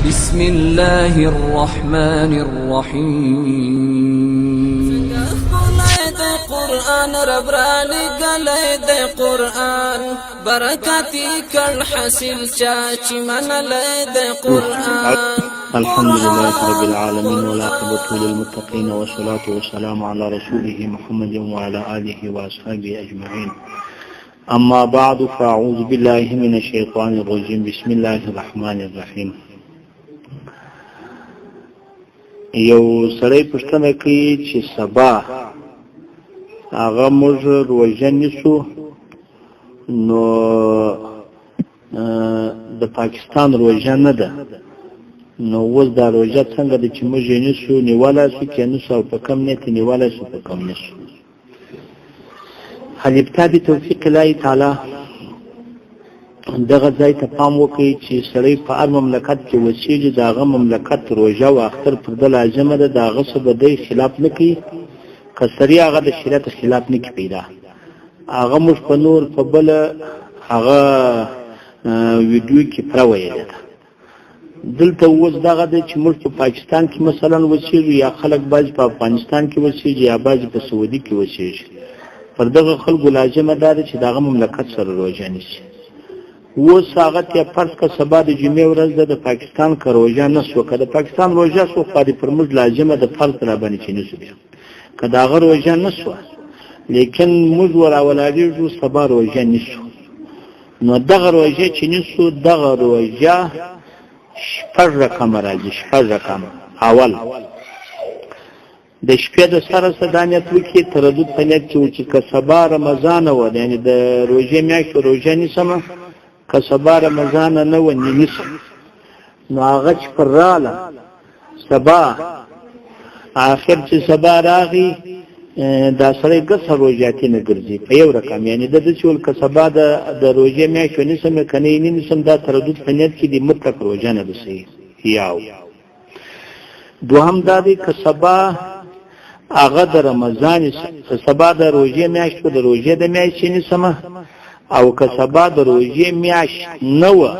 بسم الله الرحمن الرحيم قرآن رب را لگلے دے قرآن برکاتی کل حاصل چاچی من لے دے قرآن. الحمد لله رب العالمين والعاقبة للمتقين والصلاة والسلام على رسوله محمد وعلى آله وأصحابه أجمعين. أما بعد فأعوذ بالله من الشيطان الرجيم. بسم الله الرحمن الرحيم. یو سړی پوښتنه کوي چې سبا هغه موږ روژه نیسو نو د پاکستان روژه نه ده، نو اوس دا روژه څنګه ده چې موږ یې نیسو، نیولی سو که نیسو او په کم نیت یې نیولی سو په کم نیسو. الابتدا بتوفیق الله تعالی دغه ځای ته پام وکړئ چې سړی په هر مملکت کې اوسېږي، د هغه مملکت روژه و اختر پر ده لازمه ده، د هغه څه به دی خلاف نه کوي، که سړی هغه د شریعت خلاف نه کړي پیدا. هغه موږ په نور په بله هغه ویډیو کې پوره ویلې ده. دلته اوس دغه دی چې موږ په پاکستان کې مثلا اوسېږو، یا خلک بعضې په افغانستان کې اوسېږي، یا بعضې په سعودي کې اوسېږي. پر دغه خلکو لازمه دا ده چې د هغه مملکت سره روژه نیسي. اوس هغه ته فرض که سبا د جمعې ورځ ده، د پاکستان که روژه نه سوه، که د پاکستان روژه سوه خو د پر موږ لازمه د فرض را باندې چې نیسو بیا، که د هغه روژه نه سوه لیکن موږ وراولاړېږو سبا روژه نیسو، نو دغه روژه چې نیسو دغه روژه شپږ رقمه راځي. شپږ رقمه اول د شپې د سره دا نیت وکړي، تردد په نیت کې و چې که سبا رمضان وه، یعنې د روژې میاشت روژه نیسمه، که سبا رمضان نه وه نیسم، نو هغه چې پر راله سبا آخر چې سبا راغی دا سړی ګسه روژاتي نه ګرځي په یو رقم، یعنې د داسې ول که سبا د روژې میاشت ونیسم که نه یې نه نیسم، دا تردد په نیت کې د مطلق روژه نه ده صحیح. یاو دوهم دا دی که سبا هغه د رمضان سبا د روژې میاشت و، د روژې د میاشتې نیسمه، او که سبا د روژې میاشت نه وه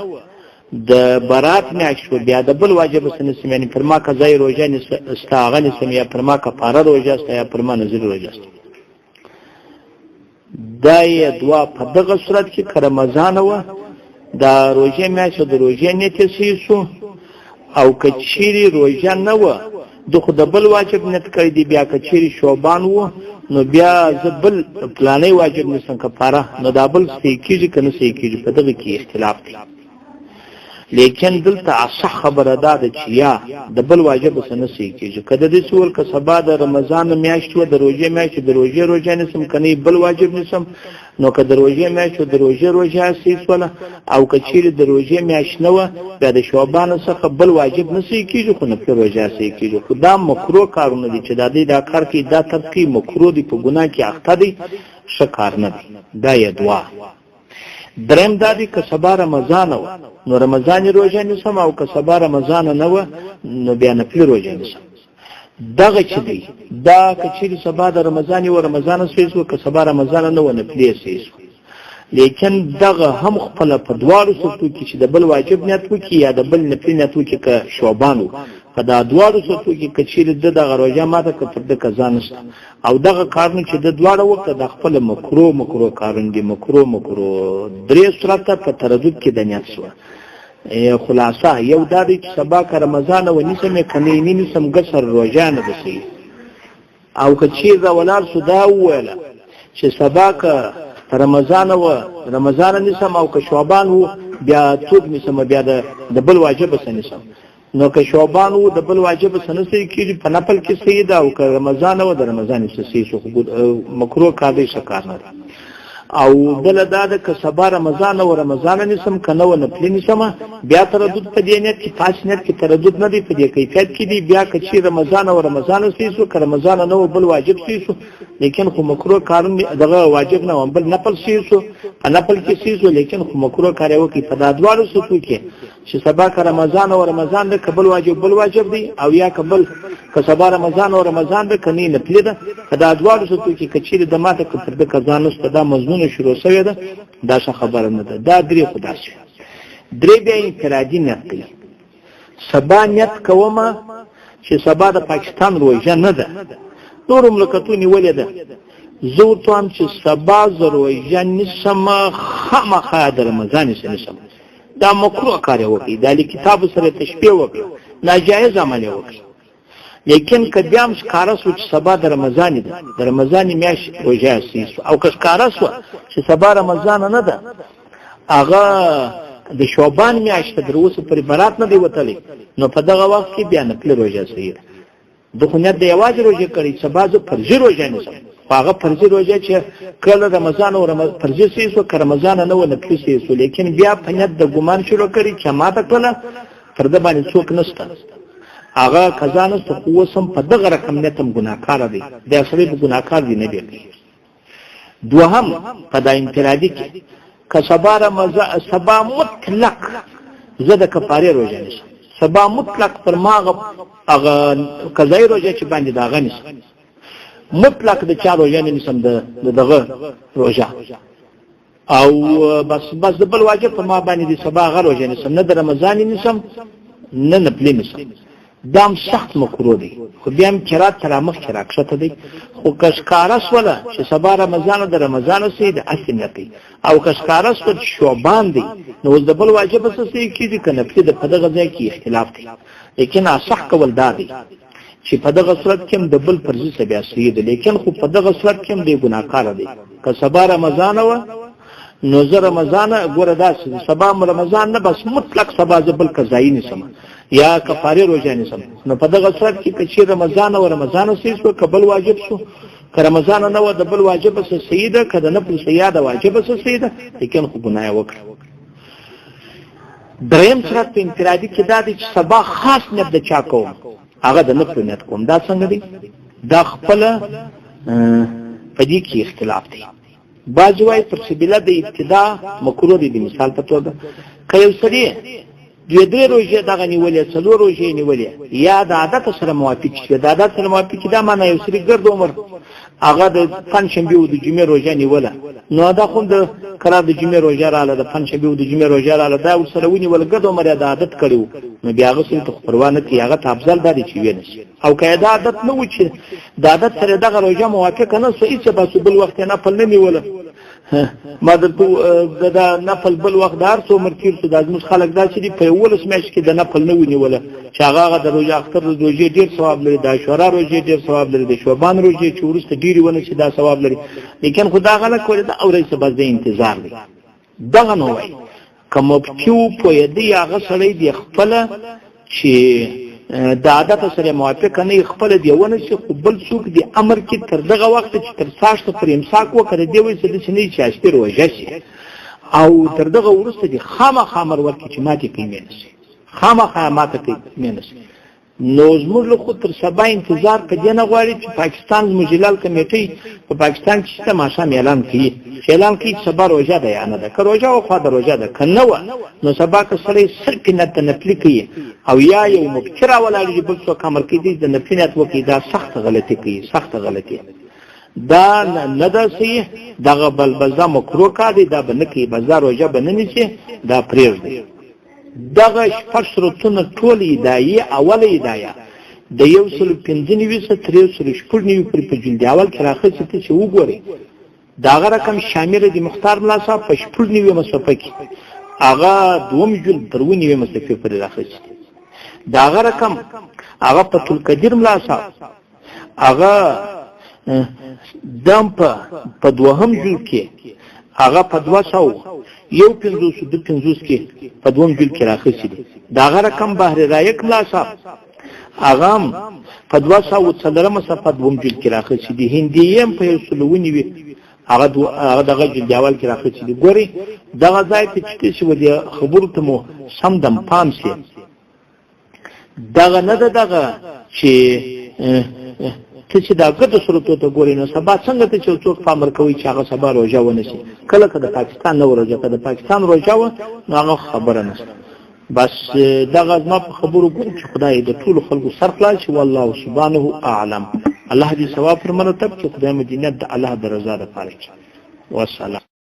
د برات میاشت و، بیا د بل واجب سه نیسم، یعنې پر ما قضایي روژه سته هغه نیسم، یا پر ما کفاره روژه سته، یا پر ما نظري روژه سته. دا یې دوه. په دغه صورت کې که رمضان وه د روژې میاشت و، د روژې نیت یې صحیح سو، او که چیرې روژه نه وه د خو د بل واجب نیت کړی دی، بیا که چیرې شعبان وه نو بیا زه بل پلانی واجب نیسم کفاره، نو دا بل صحیح کېږي که نه صحیح کېږي، په دغه کې اختلاف دی. لیکن دلته اصح خبره دا ده چې یا د بل واجب څه نه صحیح کېږي، که د داسې ول که سبا د رمضان میاشت وه، د روژې میاشت د روژې روژه نیسم، که نه بل واجب نیسم، نو که د روژې میاشت د روژې روژه صحیح سوله، او که چیرې د روژې میاشت نه وه بیا د شعبان څخه بل واجب نه صحیح کېږي، خو نفلي روژه صحیح کېږي. خو دا مکروه کارونه دي چې دا دی دا کار کوي، دا ترک کوي، مکروه دی، په ګناه کې اخته دی، ښه کار نه دی. دا یې دوه. دریم دا دی که سبا رمضان وه نو رمضان روژه نیسم، او که سبا رمضان نه وه نو بیا نفلي روژه نیسم. دغه چې دی دا که چیرې سبا د رمضان و رمضان صحیح سو، که سبا رمضان نه وه نفلي صحیح سو. لیکن دغه هم خپله په دواړو صورتو کې چې د بل واجب نیت وکړي یا د بل نفلي نیت وکړي، که شعبان و، په دا دواړو صورتو کې که چیرې د دغه روژه ماته که پر ده قضا نشته، او دغه کارونه چې د دواړه وکړه د خپله مکروه کارونه دي. مکروه درې صورته په تردد کې د نیت سوه. خلاصه یو دا دی چې سبا که رمضان و نیسم، که نه یې نیسم ګسر روژه نه ده صحیح. او که چیرې ولاړ سو دا وویله چې سبا که رمضان و رمضان نیسم، او که شعبان و بیا توب نیسم، بیا د بل واجب څه نیسم، نو که شعبان و د بل واجب څه نه صحیح کېږي، په نفل کې صحیح ده، او که رمضان و د رمضان څه صحیح شو، مکروه کار دی، ښه کار نه ده. او بله دا ده که سبا رمضان و رمضان نیسم، که نه و نفلي نیسمه، بیا تردد په دې نیت کې، پاس نیت کې تردد نه دی، په دې کیفیت کې دی. بیا که چې رمضان و رمضان صحیح سو، که رمضان نه و بل واجب صحیح سو، لیکن خو مکروه کارون دغه واجب نه و بل نفل صحیح سو، په نفل کې صحیح سو، لیکن خو مکروه کار یې وکړي. په دا دواړو صورتو کې چې سبا که رمضان و رمضان ده، که بل واجب دی، او یا که بل که سبا رمضان و رمضان ده، که نه نفلي ده، په دا دواړو صورتو کې که چیرې د ماته که پر ده قضا نشته، دا مضمون شروع شوې ده، دا څه خبره نه ده. دا درې خو داسې درې بیا انفرادي نیت کوي. سبا نیت کوم چې سبا د پاکستان روژه نه ده نور مملکتو نیولې ده زه ورته وایم چې سبا زه روژه نیسم خامخا د رمضان نیسم دا مکروه کار یې وکړي دا له کتابو سره تشبیه وکړي ناجایز عمل یې وکړي لیکن که بیا هم ښکاره سو چې سبا د رمضان ده د رمضان میاشت روژه سیسو او که ښکاره سو چې سبا رمضان نه ده هغه د شعبان میاشت تر اوسه پورې برات نه دی وتلی نو په دغه وخت کې بیا نفل روژه صحیح ده د خو نیت د یوازې روژه کړي سبا زه فرضي روژه نیسم هغه فرضي روژه چې کله رمضان او فرضي سیسو که رمضان نه و نفلي سیسو لیکن بیا په نیت د ګمان شروع کړي چې ماته کله فرده باندې څوک نشته هغه قضا نشته خو اوس هم په دغه رقم نیت هم ګناهکاره دی دا سړی به ګناهکار دی نه دی دوهم په دا انفرادي کې که سبا مطلق زه د کفارې روژه نیسم سبا مطلق پر ما هغه قضایي روژه چې باندې د هغه نیسم مطلق د چا روژه نه نیسم د دغه روژه او بس د بل واجب په ما باندې د سبا هغه روژه نیسم نه د رمضان نیسم نه نفلي نیسم دام سخت مکروه دی خو بیا هم قرات تر مخکې راکښته دی خو که ښکاره سوله چې سبا رمضان د رمضان سي د اصل نه کوي او که ښکاره سول شعبان دی نو اوس د بل واجب څه سي کېږي که نفلي د په دغه ځای کې اختلاف دی لیکن اصح کول دا دی چې په دغه صورت کې هم د بل فرضي څه بیا صحیح دی لیکن خو په دغه صورت کې هم دی ګناهکاره دی که سبا رمضان و نو زه رمضان ګوره داسې سبا رمضان نه بس مطلق سبا زه بل قضایي نیسم یا کفاره روژه نیسم نو په دغه صورت کې که چې رمضان او رمضان صحیح شو که بل واجب شو که رمضان نه و د بل واجب څه صحیح ده که د نفل صحیح ده واجب څه صحیح ده لیکن خو ګناه یې وکړه دریم صورت په انفرادي کې دا دی چې سبا خاص نیت د چا کوم هغه د نفل نیت کوم دا څنګه دی دا خپله په دې کې اختلاف دی بعضې وایي پر سبیله د ابتدا مکروه دی د مثال په توګه که یو سړی دوی درې روژې دغه نیولې څلور روژې نیولې یا د عادت سره موافق شي د عادت سره موافق دا معنی یو سړي ګرد عمر هغه د پنجشنبې او د جمعې روژه نیوله نو دا خو د قرار د جمعې روژه رااله د پنجشنبې او د جمعې روژه رااله دا ورسره ونیول ګرد عمر یې د عادت کړی و نو بیا هغه سړي ته خو پروا نه کوي هغه ته افضل دا دی چې ویې نه شي او که د عادت نه و چې د عادت سره دغه روژه موافقه نه سو هېڅ بس بل وخت یې نفل نه نیوله ما د نفل بل وخت د هر څو عمر تېر شو دا زموږ خلک داسې دي په یولس میاشت کې د نفل نه ونیوله چې هغه د روژه اختر د روژې ډېر ثواب لري د عاشورا روژې ډېر ثواب لري د شعبان روژې چې وروسته ډېرې ونه شي دا ثواب لري لیکن خو دا هغه نه کولی ده او رئیس بس د انتظار دی دغه نه وایي که مفتي و پوهېدی هغه سړی دی خپله چې د عادت سره موافقه نه خپل دی ونه شي خو بل څوک دی امر کې تر دغه وخت چې تر ساشته پر امساک وکړي دی وایي چې د سنې چاشتي روژه شي او تر دغه وروسته دی خامخا امر ورکړي چې ماتې کوي نه شي خامخا ماته کوي نه شي نو زموږ له خو تر سبا انتظار په دې نه غواړي چې پاکستان مجلل کمیټې په پاکستان کې چې ماښام اعلان کړي اعلان کړي چې سبا روژه ده یا نه ده که روژه او خوا د روژه ده که نه وه نو سبا که سړی صرف نیت د نفلي کوي او یا یو مفتي راولاړېږي بل څوک امر کوي د نفلي نیت وکړي دا سخته غلطي کوي سخته غلطي دا نه ده صحیح دغه بلبزه مکروه کار دی دا به نه کوي بزه روژه به نه نیسي دا پرېږدي دغه شپږ صورتونه ټول هدایې اوله هدایه د 195 تر 196 پورې په جلد اول کې راخصه ته چې وګورئ داغه رقم شامل دی مختار ملا صاحب په 96 مصفحه کې هغه دوم جلد درونی مصفحه پورې راخصه داغه رقم هغه په تل قدیر ملا صاحب هغه دم په دوهم جلد کې هغه په 250 کې په دوم جلد کې راخصه دي داغه رقم بحر رایق ملا صاحب هغه په 200 صفحه دوم جلد کې راخصه دي هندیم په 190 هغه دغه جلد اول کې راخصه دي ګوري دغه ځای ته چې شو دي خبرو ته مو سم دم پام شي دغه نه دغه چې ته چې دا ګټه صورتو ته ګوري نو سبا څنګه ته چې څوک فامر کوي چې هغه سبا روژه ونشي کله که د پاکستان نه روژه که د پاکستان روژه و نو هغه خبره نشته بس دغه زما په خبرو ګورو چې خدای د ټولو خلکو سر خلاص شي والله سبحانه اعلم الله دې ثواب پر مرتب چې خدای مدینه د الله د رضا لپاره والسلام